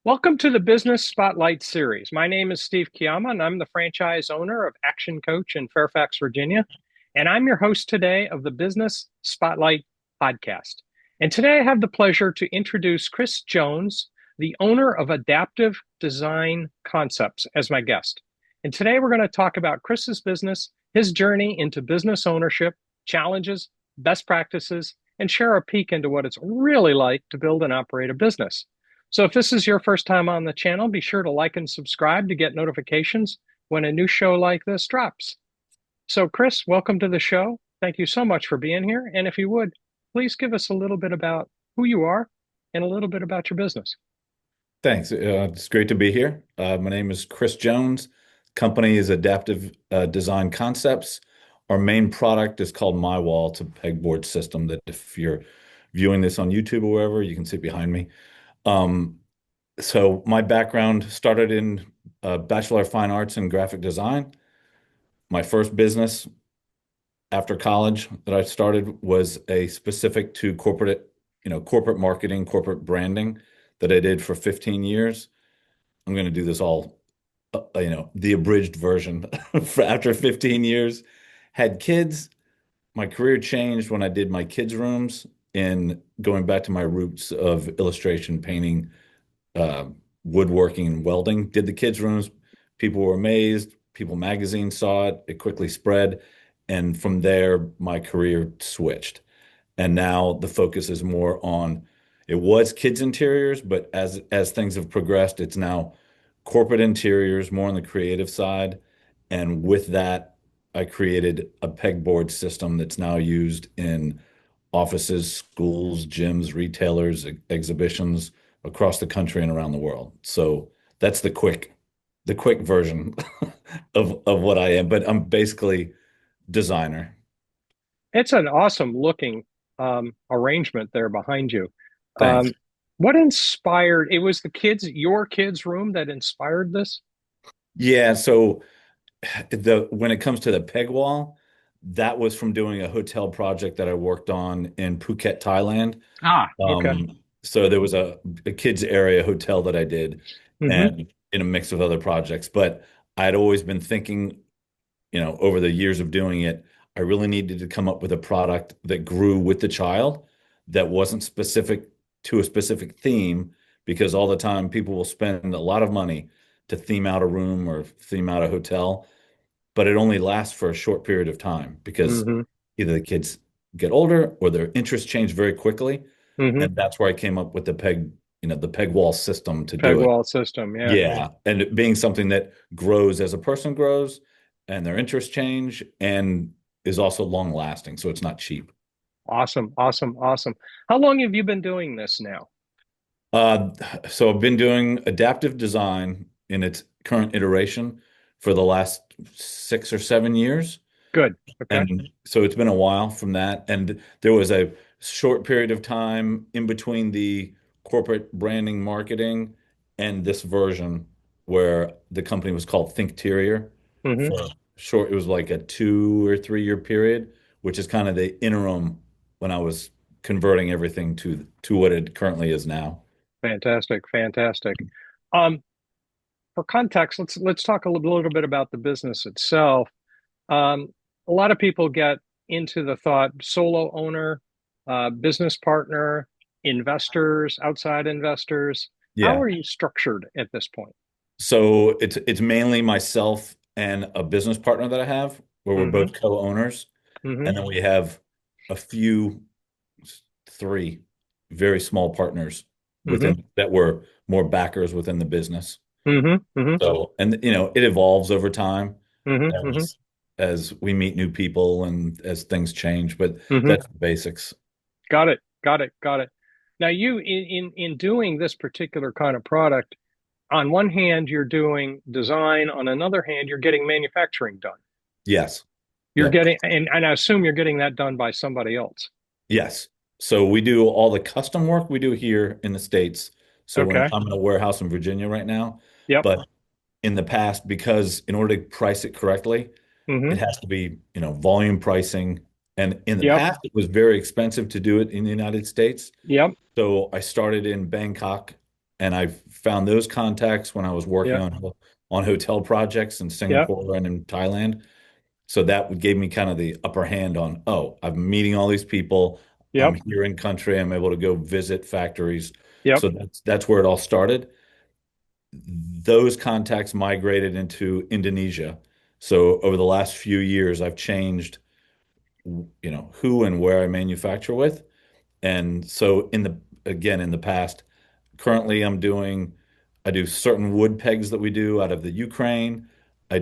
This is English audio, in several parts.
Welcome to the Business Spotlight series. My name is Steve Chiama, and I'm the franchise owner of Action Coach in Fairfax, Virginia. And I'm your host today of the Business Spotlight podcast. And today I have the pleasure to introduce Chris Jones, the owner of Adaptiv Design Concepts, as my guest. And today we're going to talk about Chris's business, his journey into business ownership, challenges, best practices, and share a peek into what it's really like to build and operate a business. So if this is your first time on the channel, be sure to like and subscribe to get notifications when a new show like this drops. So Chris, welcome to the show. Thank you so much for being here. And if you would, please give us a little bit about who you are and a little bit about your business. Thanks. It's great to be here. My name is Chris Jones. Company is Adaptiv Design Concepts. Our main product is called My Wall. It's a pegboard system that if you're viewing this on YouTube or wherever, you can see behind me. Um, so my background started in Bachelor of Fine Arts in graphic design. My first business after college that I started was a specific to corporate marketing, corporate branding that I did for 15 years. I'm going to do this all, the abridged version for after 15 years. Had kids. My career changed when I did my kids' rooms and going back to my roots of illustration, painting, uh, woodworking, and welding. Did the kids' rooms. People were amazed. People magazine saw it. It quickly spread. And from there, my career switched. And now the focus is more on it was kids interiors, but as things have progressed, it's now corporate interiors, more on the creative side. And with that, I created a pegboard system that's now used in offices, schools, gyms, retailers, exhibitions across the country and around the world. So that's the quick version of what I am. But I'm basically designer. It's an awesome looking arrangement there behind you. Thanks. Um, what inspired, it was your kids' room that inspired this? Yeah, so the when it comes to the peg wall, that was from doing a hotel project that I worked on in Phuket, Thailand. Ah, okay. So there was a kids area hotel that I did Mm-hmm. and in a mix of other projects. But I'd always been thinking, over the years of doing it, I really needed to come up with a product that grew with the child that wasn't specific to a specific theme, because all the time people will spend a lot of money to theme out a room or theme out a hotel, but it only lasts for a short period of time because Mm-hmm. either the kids get older or their interests change very quickly. Mm-hmm. And that's where I came up with the peg wall system to Peg do it. wall system. Yeah. Yeah. And it being something that grows as a person grows and their interests change and is also long lasting. So it's not cheap. Awesome. Awesome. Awesome. How long have you been doing this now? Uh, so I've been doing adaptive design in its current iteration for the last 6 or 7 years. Good. Okay. And so it's been a while from that. And there was a short period of time in between the corporate branding marketing and this version where the company was called Thinkterior Mm-hmm. for short. It was like a 2 or 3 year period, which is kind of the interim when I was converting everything to what it currently is now. Fantastic. Fantastic. Um, for context, let's talk a little bit about the business itself. Um, a lot of people get into the thought solo owner, business partner, investors, outside investors. How Yeah. are you structured at this point? So it's mainly myself and a business partner that I have where we're Mm-hmm. both co-owners. Mm-hmm. And then we have a few, three very small partners Mm-hmm. within that were more backers within the business. Mm-hmm. Mm-hmm. So, and it evolves over time Mm-hmm. Mm-hmm. as we meet new people and as things change, but Mm-hmm. that's the basics. Got it. Got it. Got it. Now, you in doing this particular kind of product, on one hand, you're doing design. On another hand, you're getting manufacturing done. Yes. You're Yep. getting, and I assume you're getting that done by somebody else. Yes. So we do all the custom work we do here in the States. So Okay. I'm in a warehouse in Virginia right now, Yep. but in the past, because in order to price it correctly, Mm-hmm. it has to be, volume pricing. And in the Yep. past, it was very expensive to do it in the United States. Yep. So I started in Bangkok and I found those contacts when I was working Yep. on hotel projects in Yep. Singapore and in Thailand. So that gave me kind of the upper hand on, oh, I'm meeting all these people. I'm Yep. here in country. I'm able to go visit factories. Yep. So that's where it all started. Those contacts migrated into Indonesia. So over the last few years, I've changed, who and where I manufacture with. And so in the past, currently I do certain wood pegs that we do out of the Ukraine. I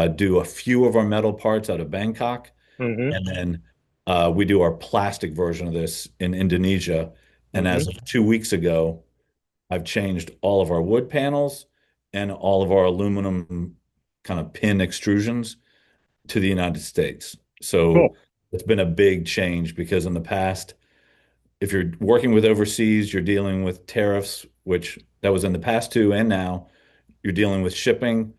do a few of our metal parts out of Bangkok. Mm-hmm. And then we do our plastic version of this in Indonesia. And Mm-hmm. as of 2 weeks ago, I've changed all of our wood panels and all of our aluminum kind of pin extrusions to the United States. So Cool. it's been a big change because in the past, if you're working with overseas, you're dealing with tariffs, which that was in the past too, and now you're dealing with shipping.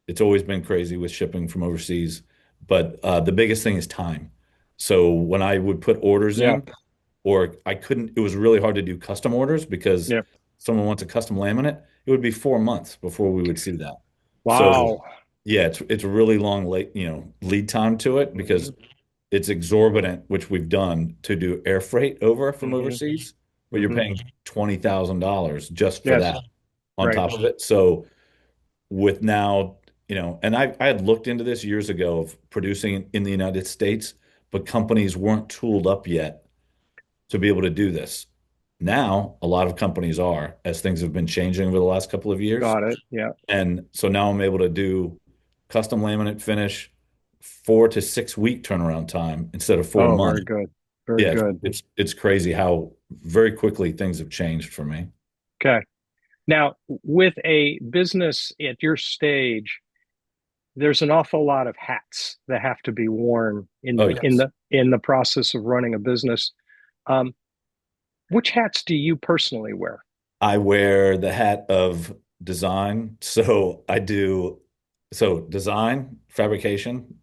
It's always been crazy with shipping from overseas, but the biggest thing is time. So when I would put orders Yeah. in, or I couldn't, it was really hard to do custom orders because Yeah. someone wants a custom laminate. It would be 4 months before we would see that. So Wow. yeah, it's a really long lead time to it Mm-hmm. because it's exorbitant, which we've done to do air freight over from Mm-hmm. overseas, but you're Mm-hmm. paying $20,000 just for Yes. that on Right. top of it. So with now, and I had looked into this years ago of producing in the United States, but companies weren't tooled up yet to be able to do this. Now, a lot of companies are, as things have been changing over the last couple of years. Got it. Yeah. And so now I'm able to do custom laminate finish, 4 to 6 week turnaround time instead of four Oh, very months. good. Very Yeah, good. it's crazy how very quickly things have changed for me. Okay. Now, with a business at your stage, there's an awful lot of hats that have to be worn Oh, in yes. the process of running a business. Um, which hats do you personally wear? I wear the hat of design. So design, fabrication,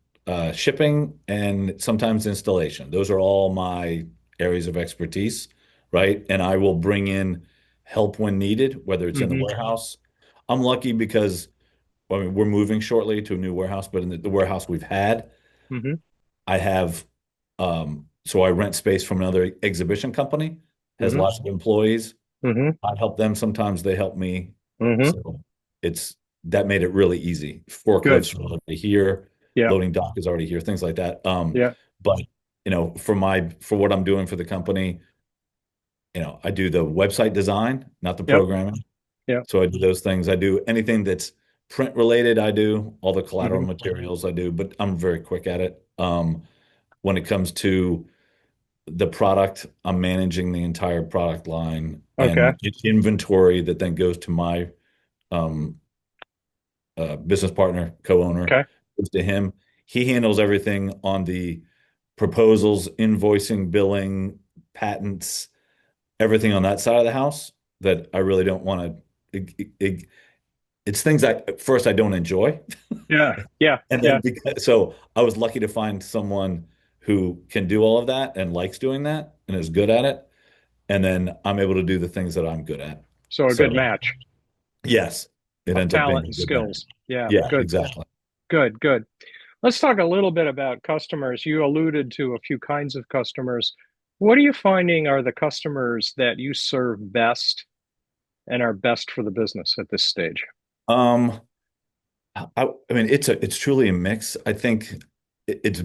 shipping, and sometimes installation. Those are all my areas of expertise, right? And I will bring in help when needed, whether it's in the Mm-hmm. warehouse. I'm lucky because I mean, we're moving shortly to a new warehouse, but in the warehouse we've had, Mm-hmm. I have, so I rent space from another exhibition company, has Mm-hmm. lots of employees. Mm-hmm. I help them sometimes, they help me. Mm-hmm. So it's that made it really easy. Good. Forklifts are already here, Yeah. loading dock is already here, things like that. Yeah. But for what I'm doing for the company, I do the website design, not the Yep. programming. Yeah. So I do those things. I do anything that's print related, I do all the collateral Mm-hmm. materials I do, but I'm very quick at it. When it comes to the product, I'm managing the entire product line Okay. and it's inventory that then goes to my um, business partner, co-owner, Okay. goes to him. He handles everything on the proposals, invoicing, billing, patents, everything on that side of the house that I really don't want to. It's things that at first I don't enjoy. Yeah. Yeah. And then Yeah. so I was lucky to find someone who can do all of that and likes doing that and is good at it. And then I'm able to do the things that I'm good at. So a good So match yes, it of ends up being talent a and good match. skills. Yeah. Yeah, Good. exactly. Good. Good. Let's talk a little bit about customers. You alluded to a few kinds of customers. What are you finding are the customers that you serve best and are best for the business at this stage? Um, I mean, it's truly a mix. I think it's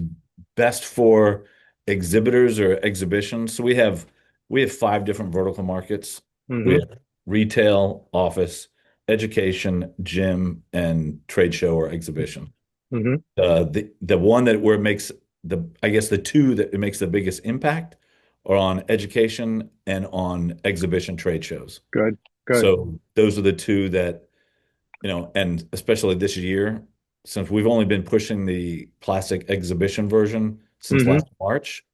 best for exhibitors or exhibitions. So we have 5 different vertical markets. We Mm-hmm. have retail, office, education, gym, and trade show or exhibition. Mm-hmm. The one that where it makes I guess the two that it makes the biggest impact are on education and on exhibition trade shows. Good. Good. So those are the two that and especially this year, since we've only been pushing the plastic exhibition version since Mm-hmm. last March,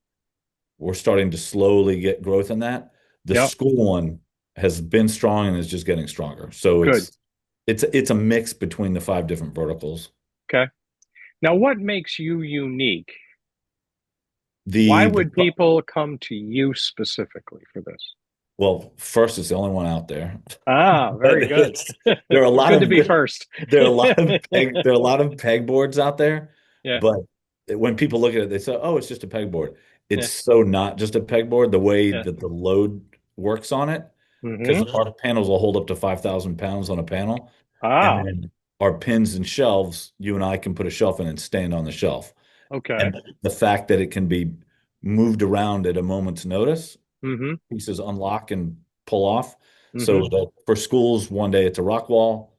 we're starting to slowly get growth in that. The Yep. school one has been strong and is just getting stronger. So Good. it's a mix between the 5 different verticals. Okay. Now, what makes you unique? Why The would people come to you specifically for this? Well, first, it's the only one out there. Ah, But very good. there are a lot Good to of be first. there are a lot of pegboards out there, Yeah, but when people look at it, they say, "Oh, it's just a pegboard." It's yeah, so not just a pegboard. The way yeah. that the load works on it, because Hmm. our panels will hold up to 5,000 pounds on a panel, and Ah, then our pins and shelves, you and I can put a shelf in and stand on the shelf. okay. And the fact that it can be moved around at a moment's notice, Hmm. pieces unlock and pull off. Hmm. So that for schools, one day it's a rock wall,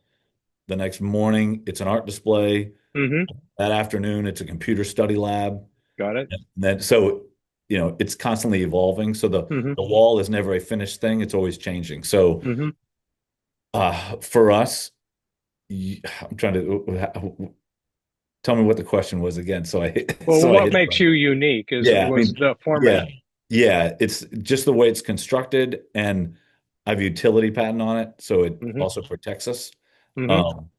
the next morning it's an art display, Hmm. that afternoon it's a computer study lab. Got it. And then so it's constantly evolving. So Hmm. the wall is never a finished thing, it's always changing. So Hmm. for us, I'm trying to tell me what the question was again. So I Well, so I what hit makes you unique is yeah, I was mean, the yeah, format. yeah. It's just the way it's constructed, and I have a utility patent on it, so it Hmm. also protects us. Hmm. Um,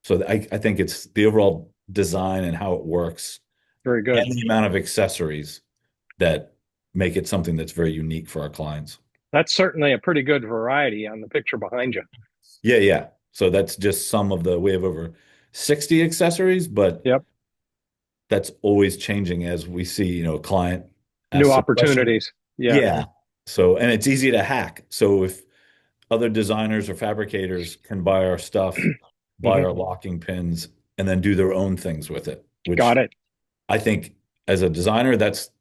so I think it's the overall design and how it works, Very good. and the amount of accessories that make it something that's very unique for our clients. That's certainly a pretty good variety on the picture behind you. Yeah, yeah. So that's just some of the, we have over 60 accessories, but Yep. that's always changing as we see, a client New asks a question. opportunities. Yeah. Yeah. So, and it's easy to hack. So if other designers or fabricators can buy our stuff, buy Hmm. our locking pins, and then do their own things with it, Got which it. I think as a designer, that's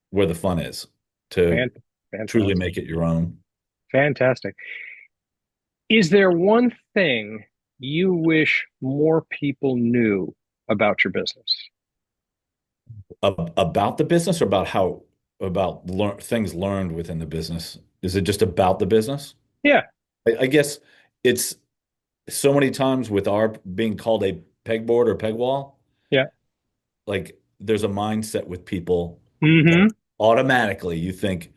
where the fun is, to Fan- truly Fantastic. make it your own. Fantastic. Is there one thing you wish more people knew about your business? About the business or about things learned within the business? Is it just about the business? Yeah. I guess it's so many times with our being called a pegboard or peg wall, Yeah. like there's a mindset with people that Hmm. automatically you think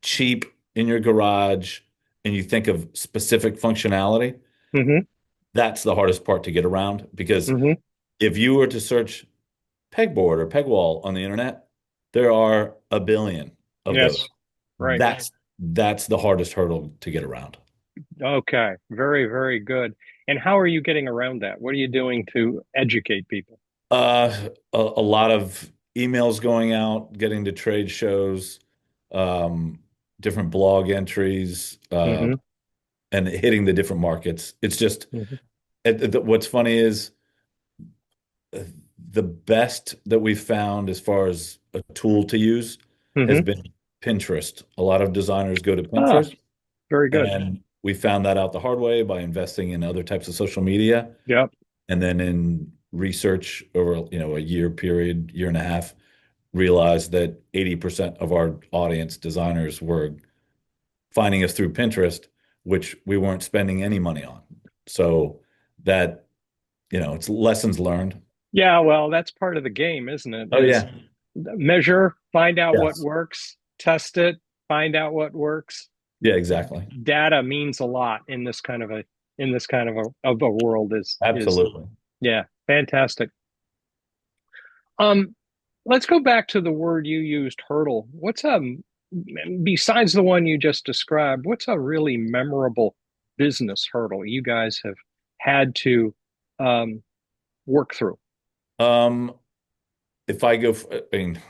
cheap in your garage and you think of specific functionality. Hmm. That's the hardest part to get around because Hmm. if you were to search pegboard or peg wall on the internet, there are a billion of Yes. those. Right. That's the hardest hurdle to get around. Okay. Very, very good. And how are you getting around that? What are you doing to educate people? A lot of emails going out, getting to trade shows, um, different blog entries, Hmm. and hitting the different markets. It's just Hmm. what's funny is the best that we've found as far as a tool to use has Hmm. been Pinterest. A lot of designers go to Ah, Pinterest, very good. and we found that out the hard way by investing in other types of social media. Yep. And then in research over, a year period, year and a half, realized that 80% of our audience designers were finding us through Pinterest, which we weren't spending any money on. So that, it's lessons learned. Yeah, well, that's part of the game, isn't it? Oh Is yeah. measure, find out what Yes. works, test it, find out what works. Yeah, exactly. Data means a lot in this kind of a world is Absolutely. yeah, fantastic. Um, let's go back to the word you used, hurdle. What's besides the one you just described, what's a really memorable business hurdle you guys have had to um work through? Um, if I go, I mean,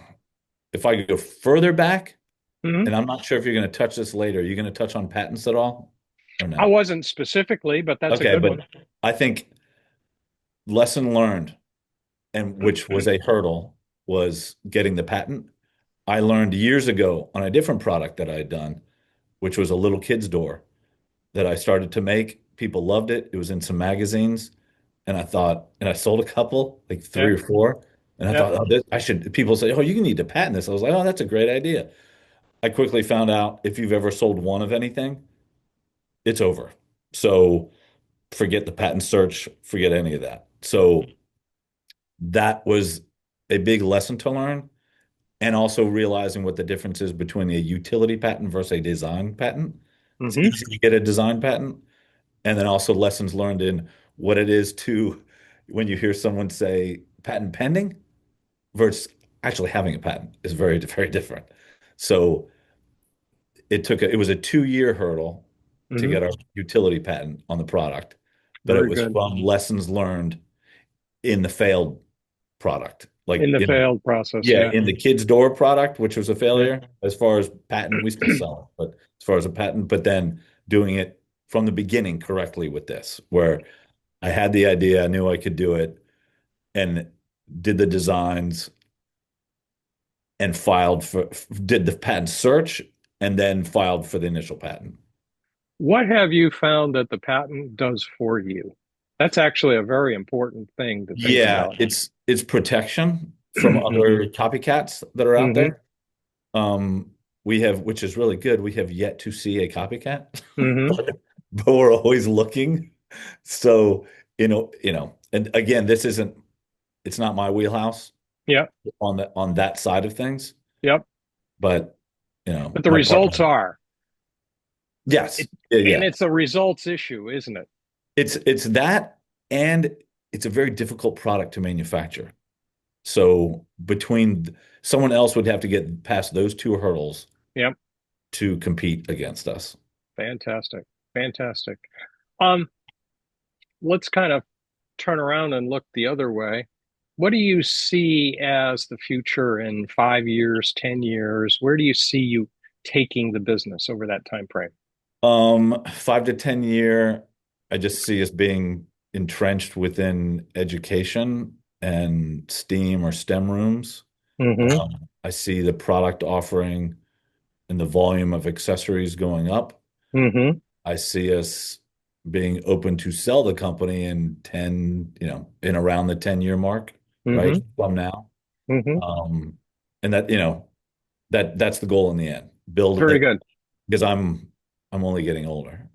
if I go further back, Hmm. and I'm not sure if you're going to touch this later, are you going to touch on patents at all or I no? wasn't specifically, but that's a Okay, good but one. I think lesson learned, and which was a hurdle, was getting the patent. I learned years ago on a different product that I had done, which was a little kid's door that I started to make. People loved it. It was in some magazines, and I sold a couple, like Yeah, three or four. And I yeah. thought, oh, I should. People say, oh, you need to patent this. I was like, oh, that's a great idea. I quickly found out if you've ever sold one of anything, it's over. So forget the patent search, forget any of that. So that was a big lesson to learn. And also realizing what the difference is between a utility patent versus a design patent. It's Hmm. easy to get a design patent. And then also lessons learned in what it is to, when you hear someone say patent pending versus actually having a patent is very, very different. So it was a 2-year hurdle to Hmm. get our utility patent on the product, but it Very was good. from lessons learned in the failed product. In Like, the failed process, yeah, yeah. in the kids' door product, which was a Yeah. failure as far as patent, we still sell it, but as far as a patent, but then doing it from the beginning correctly with this, where I had the idea, I knew I could do it, and did the designs and did the patent search and then filed for the initial patent. What have you found that the patent does for you? That's actually a very important thing to think Yeah, about. it's protection from Hmm. other copycats that are out Hmm. there. Um, we have, which is really good. We have yet to see a copycat, Hmm. but we're always looking. So, and again, it's not my wheelhouse Yep. on that side of things, Yep. but But the my results partner, are yes, it, yeah, and yeah. it's a results issue, isn't it? It's that, and it's a very difficult product to manufacture. So someone else would have to get past those two hurdles Yep. to compete against us. Fantastic. Fantastic. Um, let's kind of turn around and look the other way. What do you see as the future in 5 years, 10 years? Where do you see you taking the business over that time frame? 5 to 10 year, I just see us being entrenched within education and STEAM or STEM rooms. Hmm. I see the product offering and the volume of accessories going up. Hmm. I see us being open to sell the company in 10, in around the 10-year mark, right? Hmm. From now. Hmm. Um, and that's the goal in the end. Build Very it good. because I'm only getting older.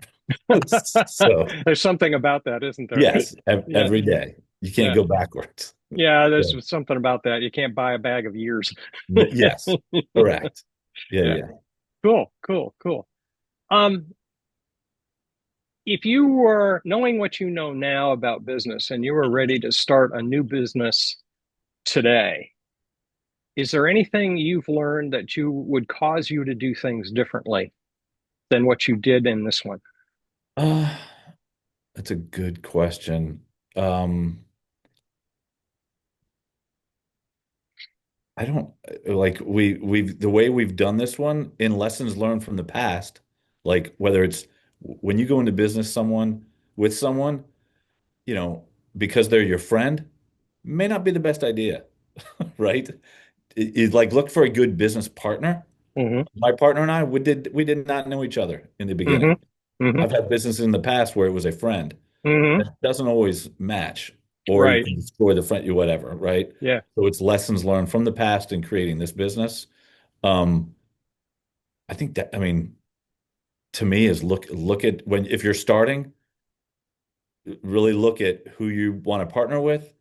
So There's something about that, isn't there? yes, Yeah. every day. You can't Yeah. go backwards. Yeah, there's So, something about that. You can't buy a bag of years. yes, correct. Yeah, Yeah. yeah. Cool, cool, cool. Um, if you were knowing what you know now about business and you were ready to start a new business today, is there anything you've learned that you would cause you to do things differently than what you did in this one? Uh, that's a good question. Um, I don't like we've the way we've done this one in lessons learned from the past, like whether it's when you go into business with someone, you know, because they're your friend, may not be the best idea, right? Like look for a good business partner. Hmm. My partner and I, we did not know each other in the Hmm. beginning. Hmm. I've had businesses in the past where it was a friend. Hmm. It doesn't always match, or you Right. can destroy the friend, you whatever, right? Yeah. So it's lessons learned from the past in creating this business. Um, I think that, I mean, to me is look at when if you're starting, really look at who you want to partner with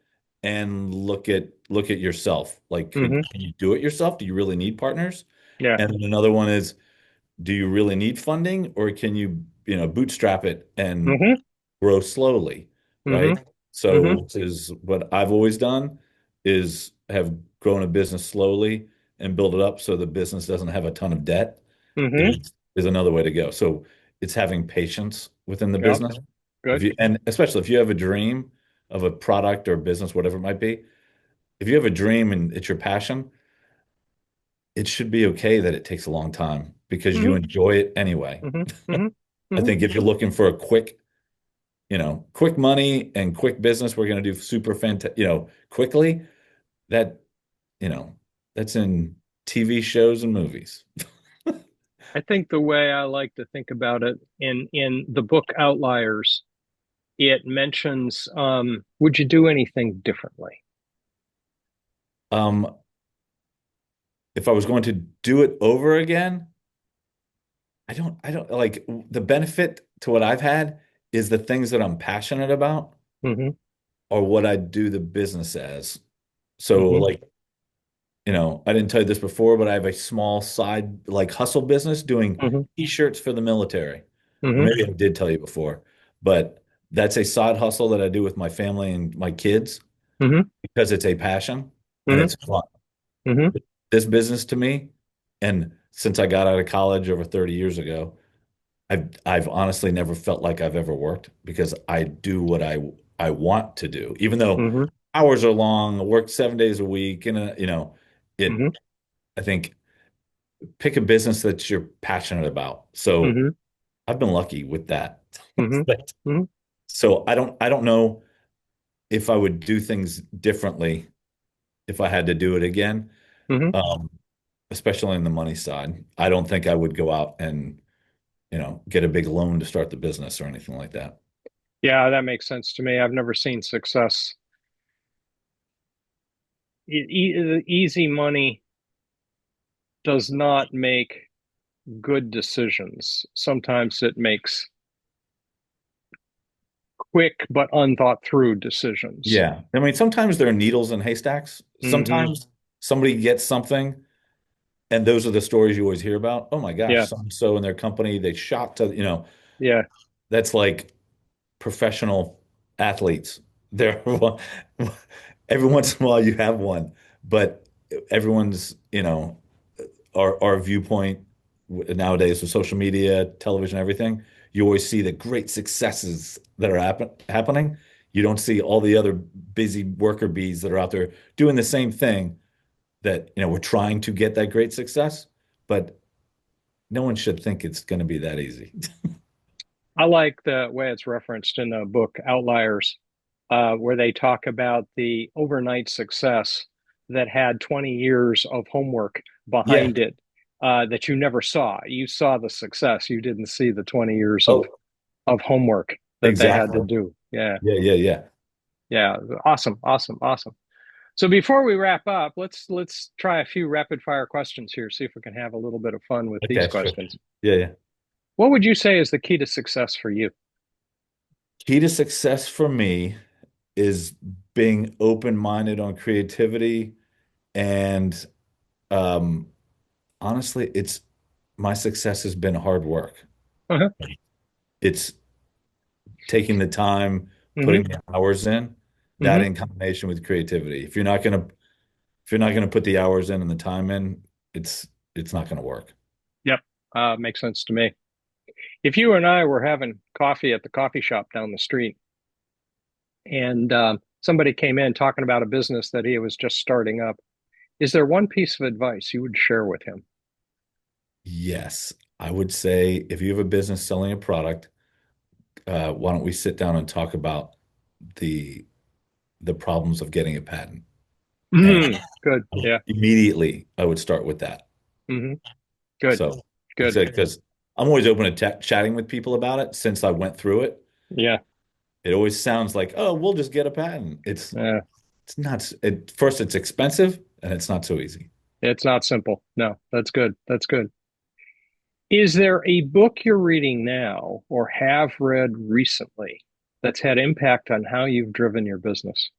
and look at yourself. Like, Hmm. can you do it yourself? Do you really need partners? Yeah. And then another one is, do you really need funding or can you bootstrap it and Hmm. grow slowly, Hmm. right? So, Hmm. which is what I've always done is have grown a business slowly and build it up so the business doesn't have a ton of debt Hmm. is another way to go. So it's having patience within the Yep. business. If Good. you and especially if you have a dream of a product or business, whatever it might be, if you have a dream and it's your passion, it should be okay that it takes a long time because you Hmm. enjoy it anyway. Hmm. Hmm. I Hmm. think if you're looking for a quick money and quick business, we're going to do super fantastic, quickly. That, you know, that's in TV shows and movies. I think the way I like to think about it in the book Outliers, it mentions, would you do anything differently? Um, if I was going to do it over again, I don't like the benefit to what I've had is the things that I'm passionate about Hmm. or what I do the business as. So Hmm. like, I didn't tell you this before, but I have a small side like hustle business doing Hmm. t-shirts for the military. Or Hmm. maybe I did tell you before, but that's a side hustle that I do with my family and my kids Hmm. because it's a passion and Hmm. it's fun. Hmm. This business to me, and since I got out of college over 30 years ago, I've honestly never felt like I've ever worked because I do what I want to do, even though Hmm. hours are long, I work 7 days a week, and it. Hmm. I think pick a business that you're passionate about. So Hmm. I've been lucky with that. Hmm. Hmm. So I don't know if I would do things differently if I had to do it again, Hmm. um, especially on the money side. I don't think I would go out and, get a big loan to start the business or anything like that. Yeah, that makes sense to me. I've never seen success. Easy money does not make good decisions. Sometimes it makes quick but unthought through decisions. Yeah. I mean, sometimes there are needles in haystacks. Hmm. Sometimes somebody gets something, and those are the stories you always hear about. Oh my gosh, Yeah, so and so in their company, they shot to, yeah. that's like professional athletes. They're every once in a while you have one, but everyone's, our viewpoint nowadays with social media, television, everything, you always see the great successes that are happening. You don't see all the other busy worker bees that are out there doing the same thing that, we're trying to get that great success, but no one should think it's going to be that easy. I like the way it's referenced in the book Outliers, where they talk about the overnight success that had 20 years of homework Yeah. behind it that you never saw. You saw the success, you didn't see the 20 years Oh, of homework that they had to exactly. do. Yeah, Yeah, yeah, yeah. yeah. Awesome, awesome, awesome. So before we wrap up, let's try a few rapid fire questions here, see if we can have a little bit of fun with these Okay, sure. questions. Yeah, yeah. What would you say is the key to success for you? Key to success for me is being open-minded on creativity and um honestly, it's my success has been hard work. Uh-huh. It's taking the time, Hmm. putting the hours in, that Hmm. in combination with creativity. If you're not gonna put the hours in and the time in, it's not gonna work. Yep. Makes sense to me. If you and I were having coffee at the coffee shop down the street and somebody came in talking about a business that he was just starting up, is there one piece of advice you would share with him? Yes, I would say if you have a business selling a product, why don't we sit down and talk about the the problems of getting a patent? And Mm, good. Yeah. immediately I would start with that. Hmm. Good. So, Good. because I'm always open to chatting with people about it since I went through it. Yeah. It always sounds like, oh, we'll just get a patent. Uh, It's not, first, it's expensive and it's not so easy. it's not simple. No, that's good. That's good. Is there a book you're reading now or have read recently that's had impact on how you've driven your business?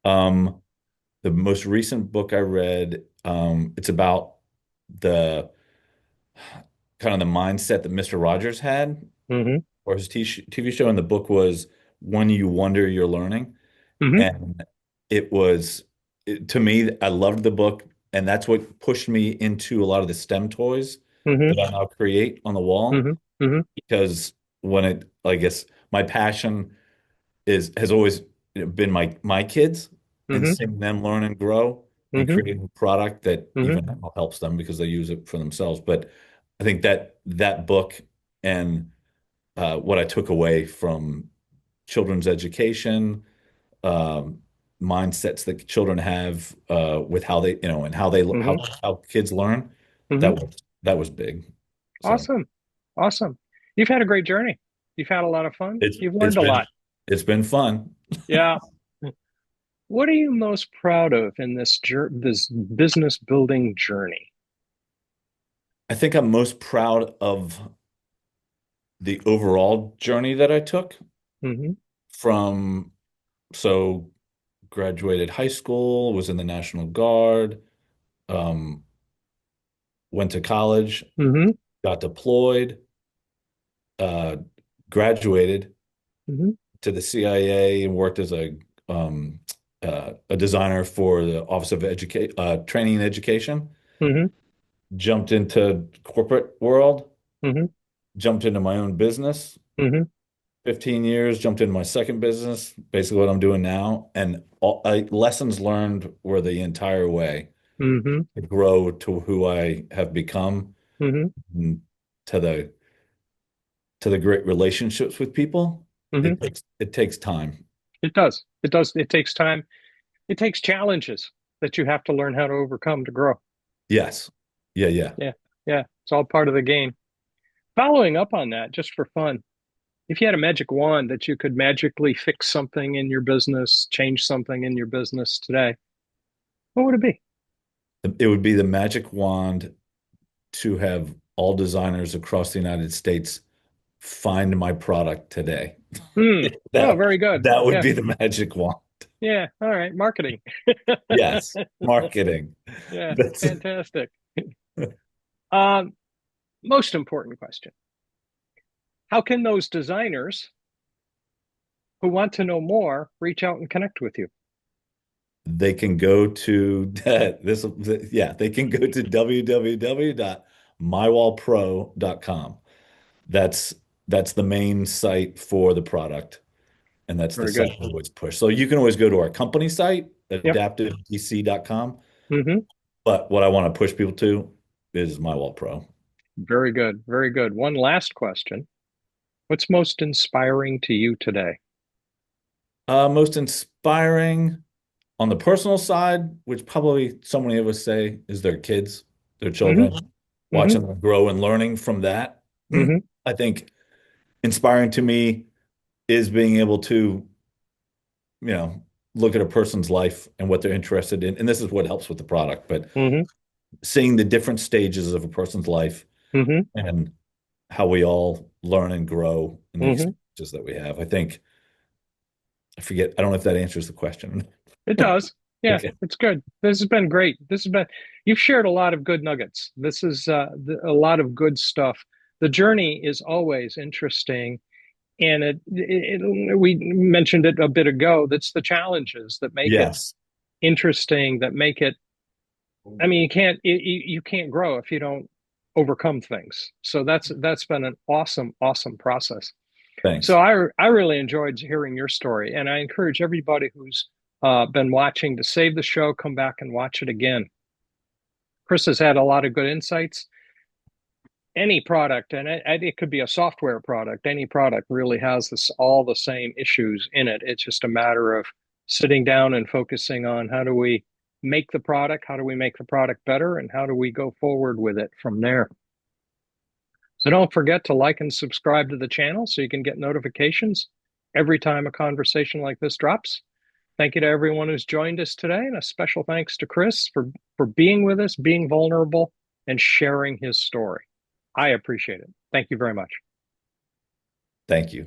Um, the most recent book I read, it's about the kind of the mindset that Mr. Rogers had Hmm. or his TV show, and the book was When You Wonder You're Learning. Hmm. And to me, I loved the book, and that's what pushed me into a lot of the STEM toys Hmm. that I now create on the wall. Hmm. Hmm. Because I guess my passion has always been my kids and Hmm. seeing them learn and grow and Hmm. creating a product that Hmm. even now helps them because they use it for themselves. But I think that book and what I took away from children's education, um, mindsets that children have with how they, and Hmm. how kids learn, Hmm. that was big. So Awesome. Awesome. You've had a great journey. You've had a lot of fun. it's You've it's learned a been lot. it's been fun. Yeah. What are you most proud of in this business building journey? I think I'm most proud of the overall journey that I took Hmm. from so graduated high school, was in the National Guard, um, went to college, Hmm. got deployed, uh, graduated Hmm. to the CIA and worked as a designer for the Office of Training and Education. Hmm. jumped into corporate world, Hmm. jumped into my own business, Hmm. 15 years, jumped into my second business, basically what I'm doing now. And lessons learned were the entire way Hmm. to grow to who I have become, Hmm. and to the great relationships with people. Hmm. It takes time. It does. It does. It takes time. It takes challenges that you have to learn how to overcome to grow. Yes. Yeah, yeah. Yeah. Yeah. It's all part of the game. Following up on that, just for fun, if you had a magic wand that you could magically fix something in your business, change something in your business today, what would it be? It would be the magic wand to have all designers across the United States find my product today. Hmm. Oh, That very good. that would Yeah. be the magic wand. Yeah. All right. Marketing. Yes, marketing. Yeah. That's Fantastic. Um, Most important question. How can those designers who want to know more reach out and connect with you? they can go to this. Yeah, they can go to www.mywallpro.com. That's that's the main site for the product, and that's the Very site good. that was pushed. So you can always go to our company site, Yep. adaptivdc.com. Hmm. But what I want to push people to is MyWall Pro. Very good. Very good. One last question. What's most inspiring to you today? Most inspiring on the personal side, which probably so many of us say is their kids, their Hmm. children, Hmm. watching them grow and learning from that. Hmm. I think inspiring to me is being able to, you know, look at a person's life and what they're interested in. And this is what helps with the product, but Hmm. seeing the different stages of a person's life Hmm. and how we all learn and grow in the Hmm. experiences that we have. I think I forget. I don't know if that answers the question. It does. Yeah, Okay. it's good. This has been great. You've shared a lot of good nuggets. This is a lot of good stuff. The journey is always interesting. And we mentioned it a bit ago. That's the challenges that make it Yes. interesting, that make it, I mean, you can't grow if you don't overcome things. So that's been an awesome process. So Thanks. I really enjoyed hearing your story, and I encourage everybody who's been watching to save the show, come back and watch it again. Chris has had a lot of good insights. Any product, and it could be a software product, any product really has all the same issues in it. It's just a matter of sitting down and focusing on how do we make the product, how do we make the product better, and how do we go forward with it from there. So don't forget to like and subscribe to the channel so you can get notifications every time a conversation like this drops. Thank you to everyone who's joined us today, and a special thanks to Chris for being with us, being vulnerable, and sharing his story. I appreciate it. Thank you very much. Thank you.